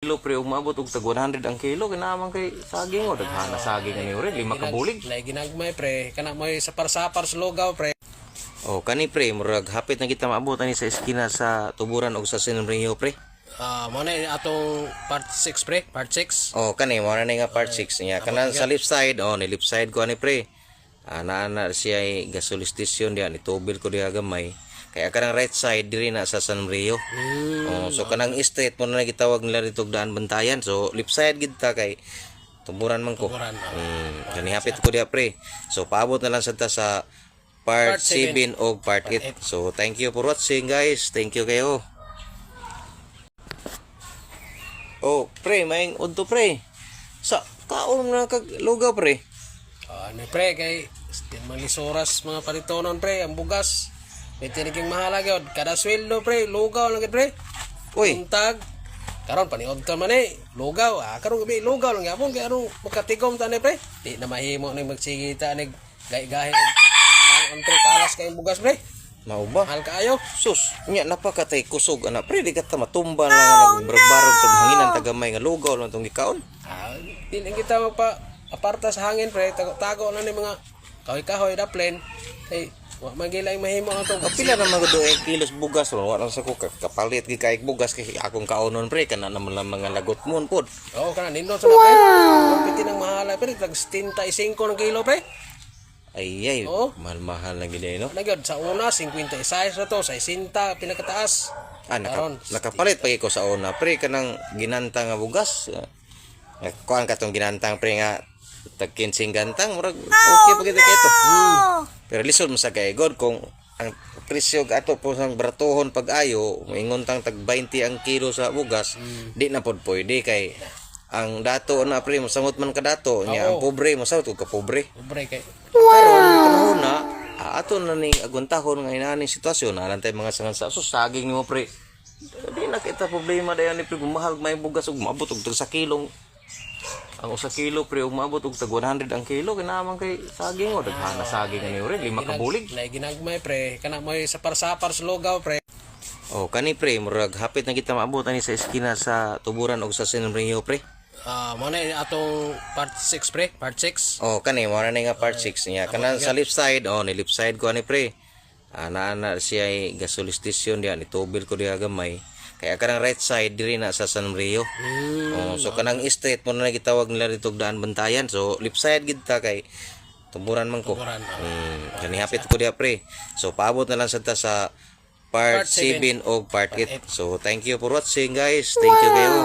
kilo pre umabot og tag 100 ang kilo kinamang kay saging o daghana saging ni ore 5 ka bulig. Lay ginagmay pre, kana mo sapar-sapar sa lugaw pre. Oh kani pre murag hapit na kita maabot ani sa eskina sa Tuburan og sa San Rio pre. Mo na atong part 6 pre, part 6. Oh kani mo na nga part 6 niya kanan sa left side ni left side ko ani pre. Ana siya ay gasoil station diyan itubil ko diha gamay. Kaya kanang right side diri na sa San Rio. So kanang street mo na gitawag nila dito daan Bantayan. So left side gid ta kay Tuburan man ko. Kani hapit ko diha pre. So paabot na lang sa ta sa part 7 o part 8. So thank you for watching guys. Thank you kayo. Oh, pre, maing udto pre. Sa kaon na kag lugaw pre. Ano pre kay malisoras mga palitonon pre, ang bugas. May tiniging mahala gyud. Kada sweldo pre, lugaw lang gid pre. Uy, Untag. Karon paniod ta man lugaw. Karon gabi lugaw lang gyapon kay anong makatigom ta ni pre. Di na mahimo ni magsigita ni gay-gahi. Ang pre kalas kay bugas pre. mao ba? Mahal kaayo. Sus, nya napakatay kusog ana pre di ka ta matumba lang nagbarog tag hanginan tagamay nga lugaw lang tong gikaon. Di lang kita magpa aparta sa hangin pre, tago na ni mga kahoy-kahoy daplin. Hey, wa magilay mahimo ang tong Pila na mga doeng kilos bugas ron wala sa ko kapalit gi kay bugas kay akong kaonon pre kana naman lang mga lagot mon pod. Oo, kana nindot sa pre. Ang piti ng mahala pre, tag 75 ng kilo pre. Ay Oo. mahal-mahal na gid no. Nagyod sa una 56 na to, sa 60 pinakataas. Nakapalit pa ko sa una pre kanang ginantang nga bugas. Kuan katong ginantang pre nga tag 15 gantang murag okay pa gid kay ito. Pero lisod mo sa kay god kung ang presyo ato po sang baratuhon pag-ayo moingon tang tag 20 ang kilo sa bugas di na pod pwede kay ang dato na pre mosamot man ka dato nya ang pobre mosamot ka pobre. Pobre kay. Karon kanahon na ato na ni aguntahon nga inaani sitwasyon alantay mga sangan sa saging nimo pre. Di na kita problema dayon ni pre mahal may bugas ug maabot og tag sa kilong ang usa kilo pre umabot og tag 100 ang kilo kinamang kay saging o daghana saging ni ore 5 ka bulig. Lay ginagmay pre, kana mo sapar-sapar sa lugaw pre. Oh kani pre murag hapit na kita maabot ani sa eskina sa Tuburan og sa San Rio pre. Mo na atong part 6 pre, part 6. Oh kani mo na nga part 6 niya kanan sa left side ni left side ko ani pre. Ana siya ay gasoil station diyan itubil ko diha gamay. Kaya kanang right side diri na sa San Rio. So kanang street mo na gitawag nila dito daan Bantayan. So left side gid ta kay Tuburan man ko. Kani hapit ko diha pre. So paabot na lang sa ta sa part 7 o part 8. So thank you for watching guys. Thank you kayo.